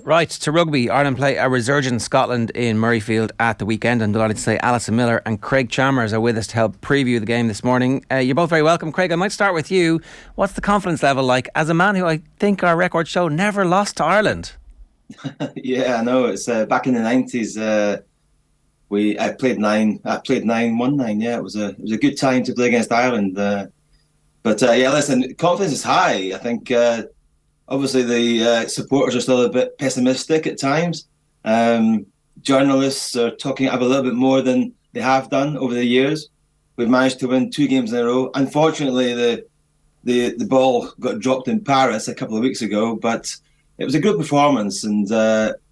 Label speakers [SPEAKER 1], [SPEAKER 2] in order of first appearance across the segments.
[SPEAKER 1] Right, to rugby. Ireland play a resurgent Scotland in Murrayfield at the weekend. I'm delighted to say Alison Miller and Craig Chalmers are with us to help preview the game this morning. You're both very welcome. Craig, I might start with you. What's the confidence level like as a man who I think our records show never lost to Ireland?
[SPEAKER 2] Yeah, I know. It's back in the 90s. I played nine, won nine. Yeah, it was a good time to play against Ireland. Yeah, listen, confidence is high. I think obviously the supporters are still a bit pessimistic at times. Journalists are talking up a little bit more than they have done over the years. We've managed to win 2 games in a row. Unfortunately, the ball got dropped in Paris a couple of weeks ago, but it was a good performance, and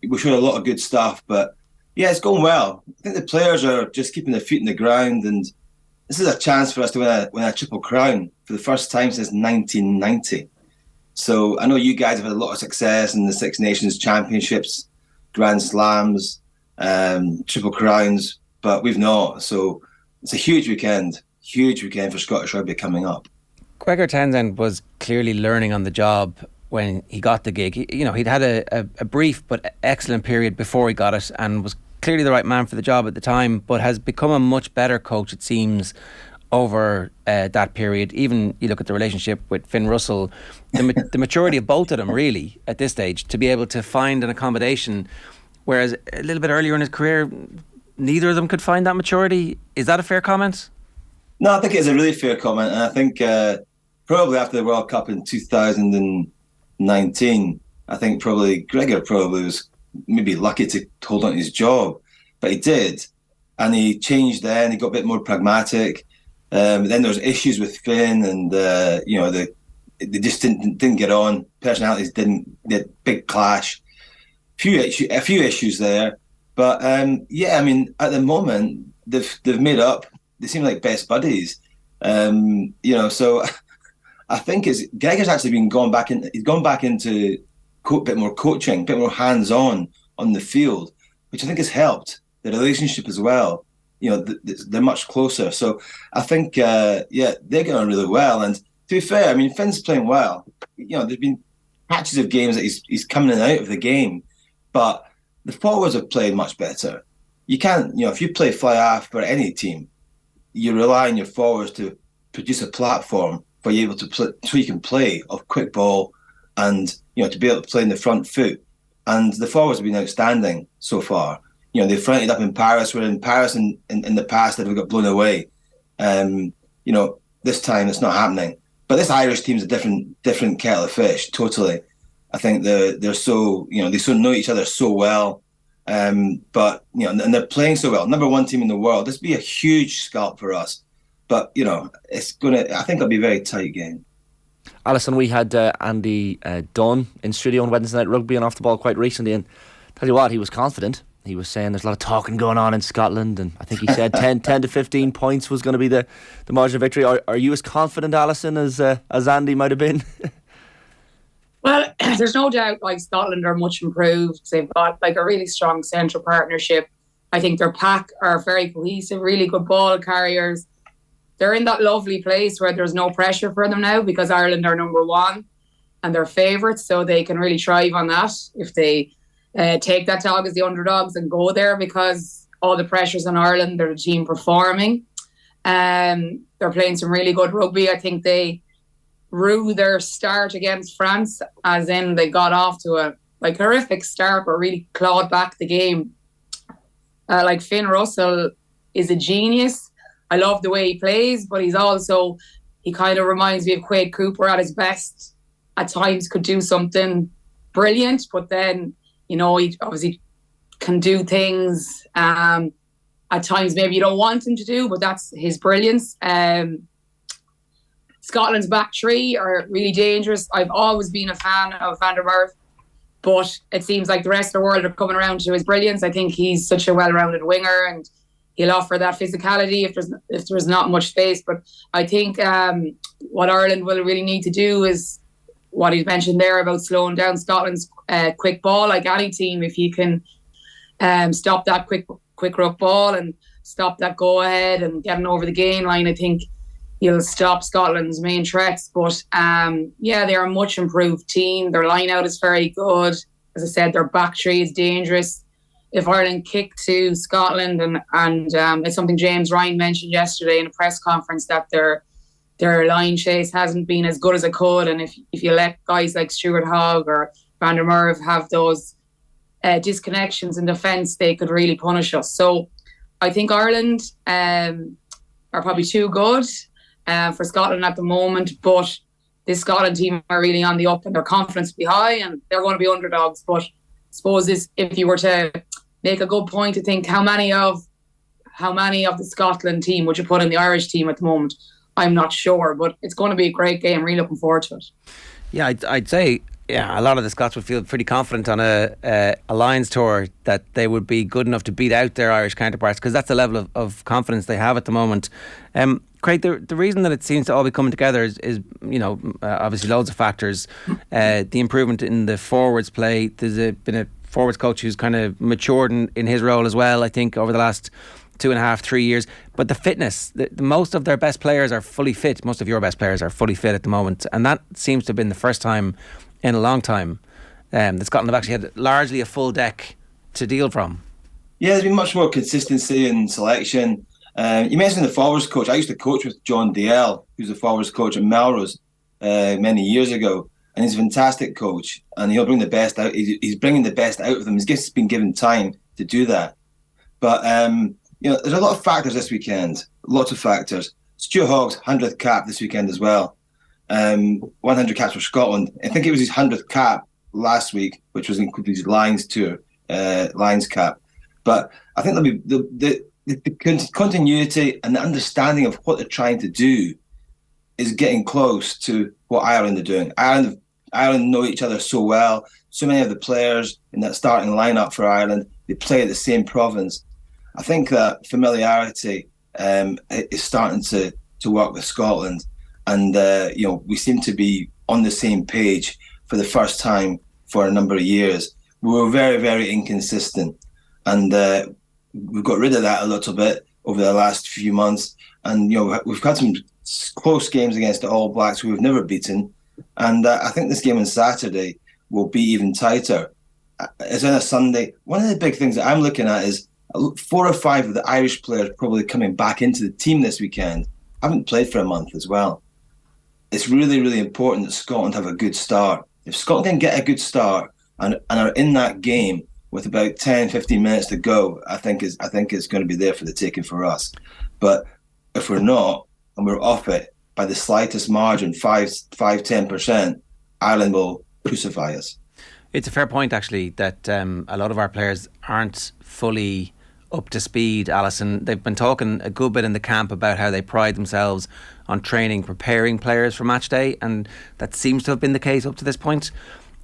[SPEAKER 2] we showed a lot of good stuff. But yeah, it's going well. I think the players are just keeping their feet in the ground, and this is a chance for us to win a triple crown for the first time since 1990. So I know you guys have had a lot of success in the Six Nations Championships, Grand Slams, Triple Crowns, but we've not. So it's a huge weekend for Scottish rugby coming up.
[SPEAKER 1] Gregor Townsend was clearly learning on the job when he got the gig. He'd had a brief but excellent period before he got it and was clearly the right man for the job at the time, but has become a much better coach, it seems, over that period. Even you look at the relationship with Finn Russell, the maturity of both of them really at this stage to be able to find an accommodation, whereas a little bit earlier in his career neither of them could find that maturity. Is that a fair comment?
[SPEAKER 2] No, I think it's a really fair comment, and I think probably after the World Cup in 2019, I think Gregor was maybe lucky to hold on to his job, but he did, and he changed then. He got a bit more pragmatic. Then there was issues with Finn, and they just didn't get on. Personalities didn't. They had big clash. A few issues there, but yeah, I mean, at the moment they've made up. They seem like best buddies. So I think Gregor's actually gone back into a bit more coaching, a bit more hands-on the field, which I think has helped the relationship as well. They're much closer. So I think, they're getting on really well. And to be fair, I mean, Finn's playing well. There's been patches of games that he's coming in and out of the game, but the forwards have played much better. You can't, if you play fly half for any team, you rely on your forwards to produce a platform for you able to play, so you can play off quick ball and, to be able to play in the front foot. And the forwards have been outstanding so far. They fronted up in Paris, where in Paris in the past they've got blown away. This time it's not happening. But this Irish team's a different kettle of fish, totally. I think they're so, they so know each other so well. But and they're playing so well. Number 1 team in the world. This would be a huge scalp for us. But, I think it'll be a very tight game.
[SPEAKER 3] Alison, we had Andy Dunn in studio on Wednesday Night Rugby and Off the Ball quite recently, and tell you what, he was confident. He was saying there's a lot of talking going on in Scotland, and I think he said 10 to 15 points was going to be the margin of victory. Are you as confident, Alison, as Andy might have been?
[SPEAKER 4] Well, there's no doubt Scotland are much improved. They've got a really strong central partnership. I think their pack are very cohesive, really good ball carriers. They're in that lovely place where there's no pressure for them now because Ireland are number 1 and they're favourites, so they can really thrive on that if they take that dog as the underdogs and go there, because all the pressure's on Ireland. They're the team performing. They're playing some really good rugby. I think they rue their start against France, as in they got off to a horrific start but really clawed back the game. Finn Russell is a genius. I love the way he plays, but he kind of reminds me of Quade Cooper at his best. At times could do something brilliant, but then, he obviously can do things at times maybe you don't want him to do, but that's his brilliance. Scotland's back 3 are really dangerous. I've always been a fan of Van der Merwe, but it seems like the rest of the world are coming around to his brilliance. I think he's such a well-rounded winger, and he'll offer that physicality if there's not much space. But I think what Ireland will really need to do is what he's mentioned there about slowing down Scotland's quick ball. Like any team, if you can stop that quick ruck ball and stop that go ahead and getting over the gain line, I think you'll stop Scotland's main threats. But they're a much improved team. Their line out is very good. As I said, their back three is dangerous. If Ireland kick to Scotland, and it's something James Ryan mentioned yesterday in a press conference, that their line chase hasn't been as good as it could, and if you let guys like Stuart Hogg or Van der Merwe have those disconnections in defence, they could really punish us. So I think Ireland are probably too good for Scotland at the moment, but this Scotland team are really on the up and their confidence will be high and they're going to be underdogs. But I suppose if you were to make a good point to think how many of the Scotland team would you put in the Irish team at the moment, I'm not sure, but it's going to be a great game. Really looking forward to it.
[SPEAKER 1] Yeah, I'd say a lot of the Scots would feel pretty confident on a Lions tour that they would be good enough to beat out their Irish counterparts, because that's the level of confidence they have at the moment. Craig, the reason that it seems to all be coming together is obviously loads of factors. The improvement in the forwards play. There's been a forwards coach who's kind of matured in his role as well, I think, over the last 2.5, 3 years. But the fitness, most of their best players are fully fit. Most of your best players are fully fit at the moment, and that seems to have been the first time in a long time that Scotland have actually had largely a full deck to deal from.
[SPEAKER 2] Yeah, there's been much more consistency in selection. You mentioned the forwards coach. I used to coach with John DL, who's the forwards coach at Melrose many years ago, and he's a fantastic coach, and he'll bring the best out. He's bringing the best out of them. He's just been given time to do that. But there's a lot of factors this weekend. Lots of factors. Stuart Hogg's 100th cap this weekend as well. 100 caps for Scotland. I think it was his 100th cap last week, which was included his Lions tour, Lions cap. But I think there'll be the continuity and the understanding of what they're trying to do is getting close to what Ireland are doing. Ireland know each other so well. So many of the players in that starting lineup for Ireland, they play at the same province. I think that familiarity is starting to work with Scotland, and we seem to be on the same page for the first time for a number of years. We were very, very inconsistent, and we've got rid of that a little bit over the last few months. And we've had some close games against the All Blacks who we've never beaten, and I think this game on Saturday will be even tighter. It's on a Sunday. One of the big things that I'm looking at is 4 or 5 of the Irish players probably coming back into the team this weekend haven't played for a month as well. It's really, really important that Scotland have a good start. If Scotland can get a good start and are in that game with about 10, 15 minutes to go, I think it's going to be there for the taking for us. But if we're not, and we're off it by the slightest margin, 5-10%, Ireland will crucify us.
[SPEAKER 1] It's a fair point, actually, that a lot of our players aren't fully up to speed, Alison. They've been talking a good bit in the camp about how they pride themselves on training, preparing players for match day, and that seems to have been the case up to this point.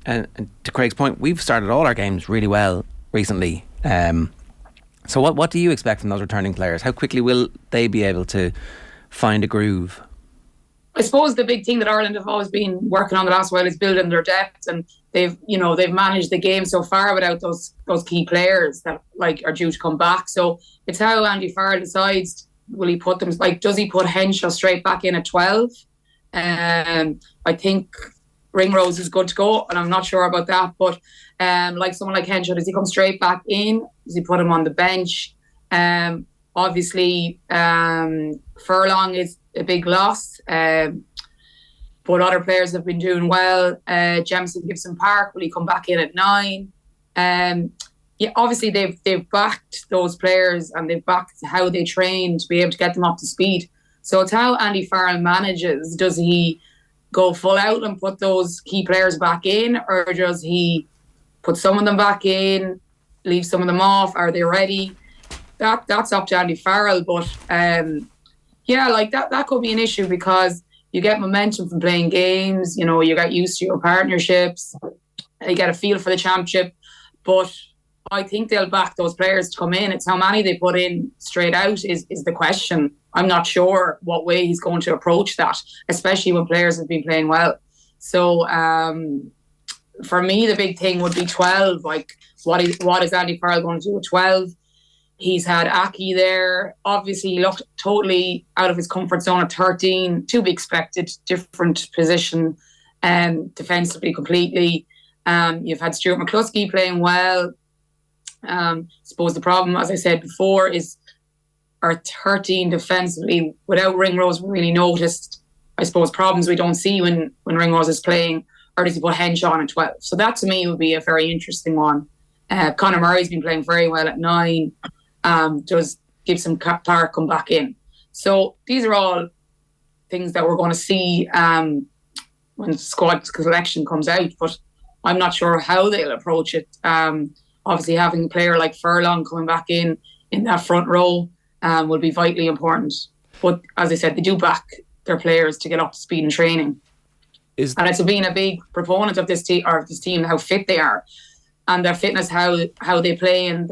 [SPEAKER 1] And to Craig's point, we've started all our games really well recently. So what do you expect from those returning players? How quickly will they be able to find a groove?
[SPEAKER 4] I suppose the big thing that Ireland have always been working on the last while is building their depth, and they've managed the game so far without those key players that are due to come back. So it's how Andy Farrell decides. Will he put them does he put Henshaw straight back in at 12? I think Ringrose is good to go, and I'm not sure about that. But someone like Henshaw, does he come straight back in? Does he put him on the bench? Obviously, Furlong is a big loss, but other players have been doing well. Jamison Gibson Park, will he come back in at 9? Obviously they've backed those players and they've backed how they train to be able to get them up to speed. So it's how Andy Farrell manages. Does he go full out and put those key players back in, or does he put some of them back in, leave some of them off? Are they ready? That's up to Andy Farrell, but that could be an issue because you get momentum from playing games. You get used to your partnerships, you get a feel for the championship. But I think they'll back those players to come in. It's how many they put in straight out is the question. I'm not sure what way he's going to approach that, especially when players have been playing well. So for me, the big thing would be 12. What is Andy Farrell going to do with 12? He's had Aki there. Obviously, he looked totally out of his comfort zone at 13. To be expected, different position defensively completely. You've had Stuart McCluskey playing well. Suppose the problem, as I said before, is our 13 defensively without Ringrose really noticed, I suppose, problems we don't see when Ringrose is playing, or does he put Hench on at 12? So that to me would be a very interesting one. Conor Murray's been playing very well at 9. Does Gibson Park come back in? So these are all things that we're going to see when the squad selection comes out, but I'm not sure how they'll approach it. Obviously having a player like Furlong coming back in that front row will be vitally important. But as I said, they do back their players to get up to speed in training. And it's been a big proponent of this team, how fit they are, and their fitness, how they play, and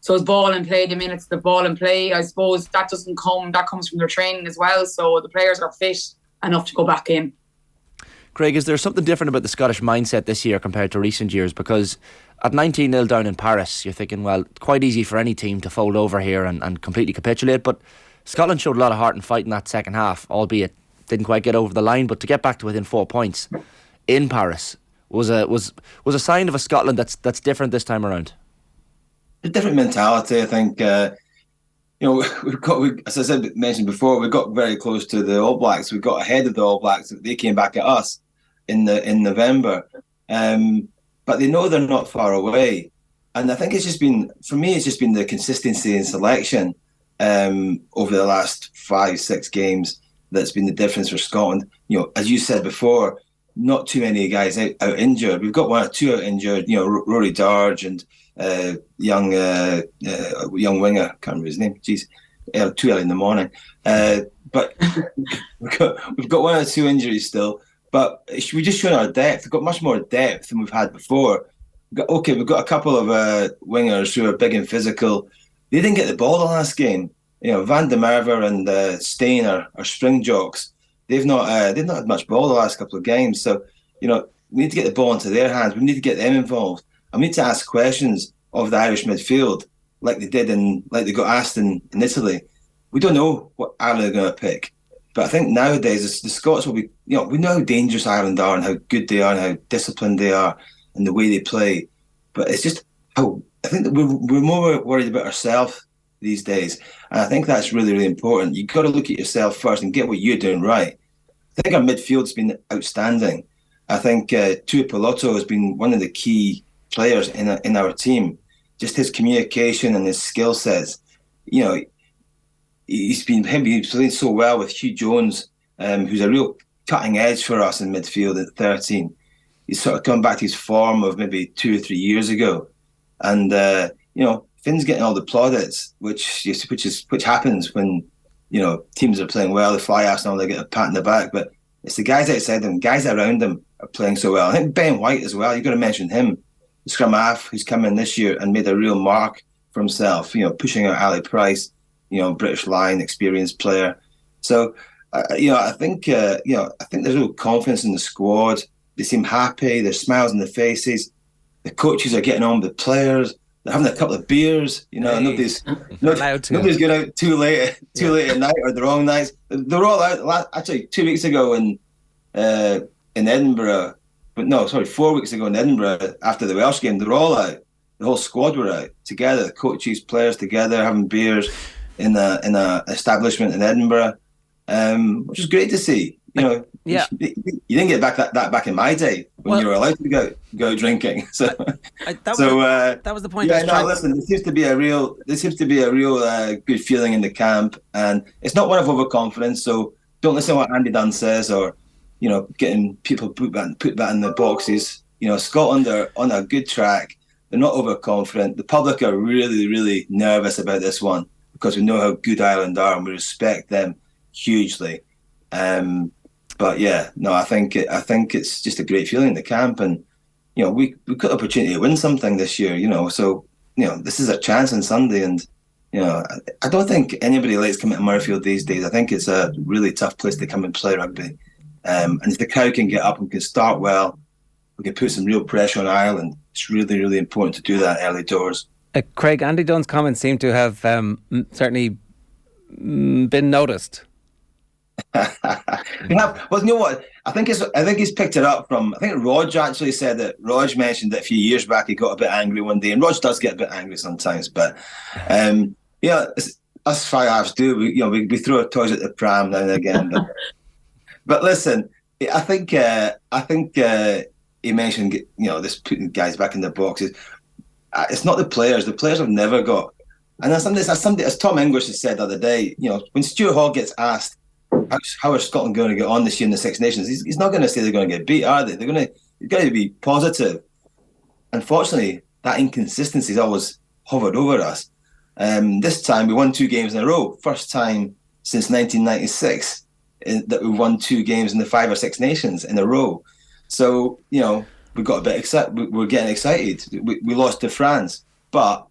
[SPEAKER 4] so it's ball and play, the minutes the ball and play. I suppose that comes from their training as well. So the players are fit enough to go back in.
[SPEAKER 3] Craig, is there something different about the Scottish mindset this year compared to recent years? Because at 19-0 down in Paris, you're thinking, well, quite easy for any team to fold over here and completely capitulate. But Scotland showed a lot of heart and fight in that second half, albeit didn't quite get over the line. But to get back to within 4 points in Paris was a sign of a Scotland that's different this time around.
[SPEAKER 2] A different mentality, I think. As I mentioned before, we got very close to the All Blacks. We got ahead of the All Blacks. They came back at us in November, but they know they're not far away. And I think it's just been the consistency in selection over the last 5-6 games that's been the difference for Scotland. As you said before, not too many guys out injured. We've got 1 or 2 out injured. Rory Darge and young winger, can't remember his name. Jeez, too early in the morning. But we've got 1 or 2 injuries still. But we just shown our depth. We've got much more depth than we've had before. We've got a couple of wingers who are big and physical. They didn't get the ball the last game. Van der Merwe and Steyn are spring jocks. They've not had much ball the last couple of games. So we need to get the ball into their hands. We need to get them involved. I need to ask questions of the Irish midfield, like they got asked in Italy. We don't know what Ireland are going to pick, but I think nowadays the Scots will be. We know how dangerous Ireland are and how good they are and how disciplined they are and the way they play. But it's just how I think that we're more worried about ourselves these days, and I think that's really, really important. You've got to look at yourself first and get what you're doing right. I think our midfield's been outstanding. I think Tuipulotu has been one of the key players in our team. Just his communication and his skill sets. He's playing so well with Hugh Jones, who's a real cutting edge for us in midfield at 13. He's sort of come back to his form of maybe 2 or 3 years ago, and Finn's getting all the plaudits, which happens when teams are playing well. They fly Arsenal, they get a pat in the back, but it's the guys outside them, guys around them are playing so well. I think Ben White as well. You've got to mention him. The scrum half who's come in this year and made a real mark for himself, pushing out Ali Price, British Lion, experienced player. So, I think there's real confidence in the squad. They seem happy. There's smiles on their faces. The coaches are getting on with the players. They're having a couple of beers. Nobody's going out too late at night or the wrong nights. They're all out. Actually, 2 weeks ago in Edinburgh. But no, sorry, 4 weeks ago in Edinburgh, after the Welsh game, they're all out. The whole squad were out together, the coaches, players together, having beers in a establishment in Edinburgh, which is great to see. You didn't get that back in my day when you were allowed to go drinking. So that
[SPEAKER 1] was the point.
[SPEAKER 2] Yeah, no, listen, there seems to be a real good feeling in the camp, and it's not one of overconfidence. So don't listen to what Andy Dunn says or getting people put that in the boxes. Scotland are on a good track. They're not overconfident. The public are really, really nervous about this one because we know how good Ireland are and we respect them hugely. But yeah, no, I think it's just a great feeling in the camp, and we got the opportunity to win something this year. So this is a chance on Sunday, and I don't think anybody likes coming to Murrayfield these days. I think it's a really tough place to come and play rugby. And if the crowd can get up and can start well, we can put some real pressure on Ireland. It's really, really important to do that early doors.
[SPEAKER 1] Craig, Andy Dunn's comments seem to have certainly been noticed.
[SPEAKER 2] Well, you know what? I think he's picked it up from. I think Rog actually said that. Rog mentioned that a few years back he got a bit angry one day, and Rog does get a bit angry sometimes. But yeah, us Fire Halves do. We throw our toys at the pram now and again. But listen, I think he mentioned this putting guys back in the boxes. It's not the players. The players have never got. And that's something as Tom English has said the other day. When Stuart Hall gets asked, how is Scotland going to get on this year in the Six Nations? He's not going to say they're going to get beat, are they? They've got to be positive. Unfortunately, that inconsistency has always hovered over us. This time we won 2 games in a row. First time since 1996 that we've won 2 games in the 5 or 6 Nations in a row. So, we got a bit excited. We're getting excited. We lost to France, but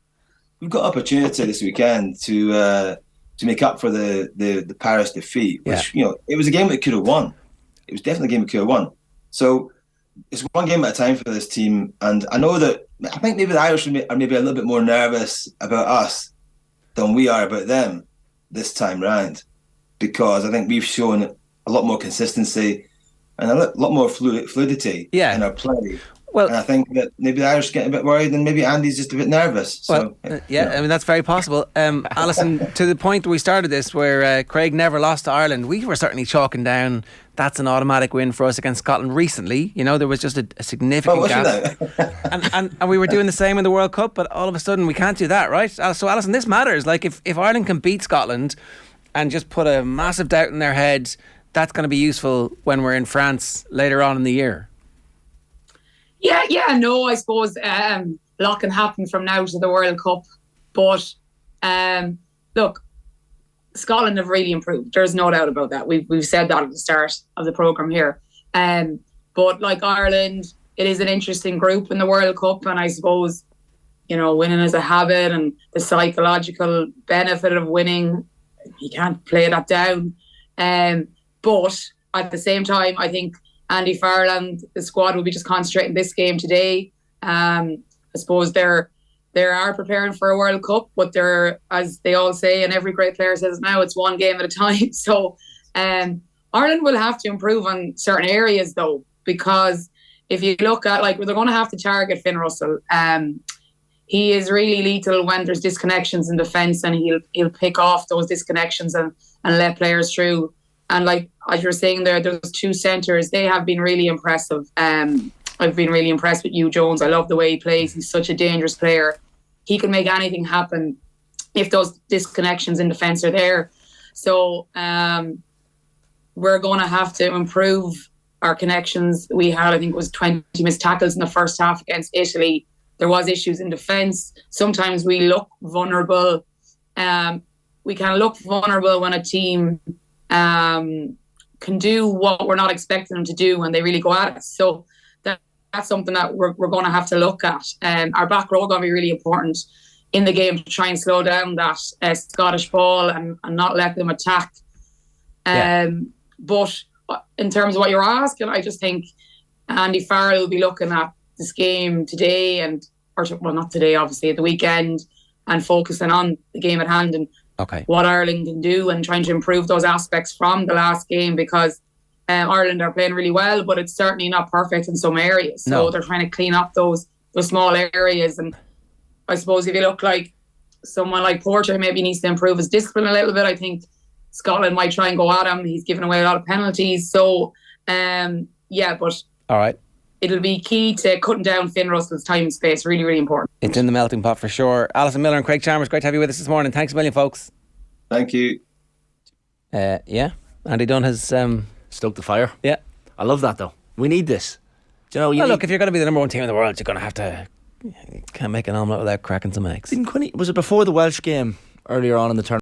[SPEAKER 2] we've got opportunity this weekend to make up for the Paris defeat, which it was a game we could have won. It was definitely a game we could have won. So it's one game at a time for this team, and I think maybe the Irish are maybe a little bit more nervous about us than we are about them this time round, because I think we've shown a lot more consistency and a lot more fluidity in our play. Well, and I think that maybe the Irish get a bit worried, and maybe Andy's just a bit nervous. So,
[SPEAKER 1] I mean, that's very possible. Alison, to the point we started this, where Craig never lost to Ireland, we were certainly chalking down that's an automatic win for us against Scotland recently. There was just a significant gap. and we were doing the same in the World Cup, but all of a sudden we can't do that, right? So, Alison, this matters. Like, if Ireland can beat Scotland and just put a massive doubt in their heads, that's going to be useful when we're in France later on in the year.
[SPEAKER 4] I suppose a lot can happen from now to the World Cup, but look, Scotland have really improved. There's no doubt about that. We've said that at the start of the programme here. But like Ireland, it is an interesting group in the World Cup, and I suppose winning is a habit, and the psychological benefit of winning, you can't play that down. But at the same time, I think Andy Farrell, the squad will be just concentrating this game today. I suppose they are preparing for a World Cup, but they're, as they all say, and every great player says now, it's one game at a time. So Ireland will have to improve on certain areas, though, because if you look at, they're going to have to target Finn Russell. He is really lethal when there's disconnections in defence, and he'll pick off those disconnections and let players through. And as you're saying there, those 2 centres, they have been really impressive. I've been really impressed with Hugh Jones. I love the way he plays. He's such a dangerous player. He can make anything happen if those disconnections in defence are there. So we're going to have to improve our connections. We had, I think it was 20 missed tackles in the first half against Italy. There was issues in defence. Sometimes we look vulnerable. We can look vulnerable when a team can do what we're not expecting them to do when they really go at us. So that's something that we're going to have to look at. Our back row is going to be really important in the game to try and slow down that Scottish ball and not let them attack. But in terms of what you're asking, I just think Andy Farrell will be looking at this game today not today, obviously, at the weekend, and focusing on the game at hand and what Ireland can do, and trying to improve those aspects from the last game, because Ireland are playing really well, but it's certainly not perfect in some areas. So they're trying to clean up those small areas. And I suppose if you look like someone like Porter, maybe needs to improve his discipline a little bit. I think Scotland might try and go at him. He's given away a lot of penalties. So, but
[SPEAKER 1] all right,
[SPEAKER 4] it'll be key to cutting down Finn Russell's time and space. Really, really important.
[SPEAKER 1] It's in the melting pot for sure. Alison Miller and Craig Chalmers, great to have you with us this morning. Thanks a million, folks.
[SPEAKER 2] Thank you.
[SPEAKER 1] Andy Dunn has
[SPEAKER 3] stoked the fire.
[SPEAKER 1] Yeah,
[SPEAKER 3] I love that though. We need this. Do you know?
[SPEAKER 1] Look, if you're going to be the number 1 team in the world, you're going to have to. You can't make an omelette without cracking some eggs.
[SPEAKER 3] Was it before the Welsh game earlier on in the tournament?